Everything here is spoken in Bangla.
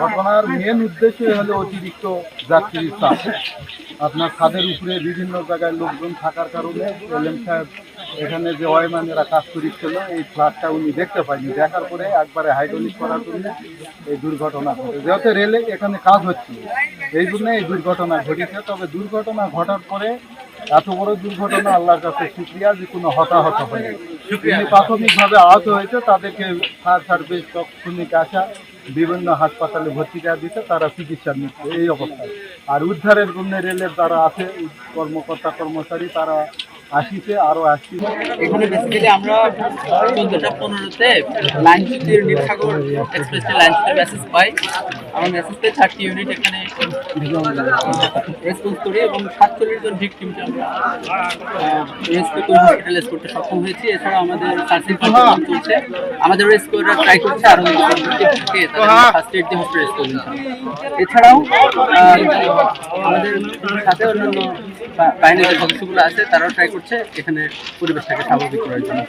ঘটনার মেন উদ্দেশ্য হলো অতিরিক্ত যাত্রীর চাপ। আপনার ছাদের উপরে বিভিন্ন জায়গায় লোকজন থাকার কারণে এলএম সাহেব এখানে যে ওয়াইম্যানেরা কাজ করেছিল এই ফ্ল্যাটটা উনি দেখতে পাইনি, দেখার পরে একবারে হাইড্রোলিক করার জন্য এই দুর্ঘটনা ঘটে। যেহেতু রেলে এখানে কাজ হচ্ছিল এই জন্য এই দুর্ঘটনা ঘটেছে। তবে দুর্ঘটনা ঘটার পরে এত বড় দুর্ঘটনা আল্লাহর কাছে শুকরিয়া যে কোনো হতাহত হয়নি। যিনি প্রাথমিকভাবে আহত হয়েছে তাদেরকে ফায়ার সার্ভিস তৎক্ষণিক আসা বিভিন্ন হাসপাতালে ভর্তি করা দিতে, তারা চিকিৎসা নিচ্ছে এই অবস্থায়। আর উদ্ধারের জন্য রেলের যারা আছে কর্মকর্তা কর্মচারী তারা আসিছে, আরও আসছে। এখানে বেসিক্যালি আমরা 14:15-তে লাইনচ্যুতির নীলসাগর এক্সপ্রেসে লাইনচ্যুতির মেসেজ পাই। আমার মেসেজ পেয়ে 30 ইউনিট এখানে রেসপন্স করি এবং 47 জন ভিকটিমকে আমরা রেস্কিউ করে হসপিটালে করতে সক্ষম হয়েছি। এছাড়া আমাদের সার্চিং চলছে, আমাদের রেস্কিউরা ট্রাই করছে আরও ফার্স্ট এড দিয়ে হসপিটাল রেস্কিউ করছে। এছাড়াও আমাদের সাথে অন্যান্য বাহিনীর যে সদস্যগুলো আছে তারাও ট্রাই করছে এখানে পরিবেশটাকে স্বাভাবিক করার জন্য।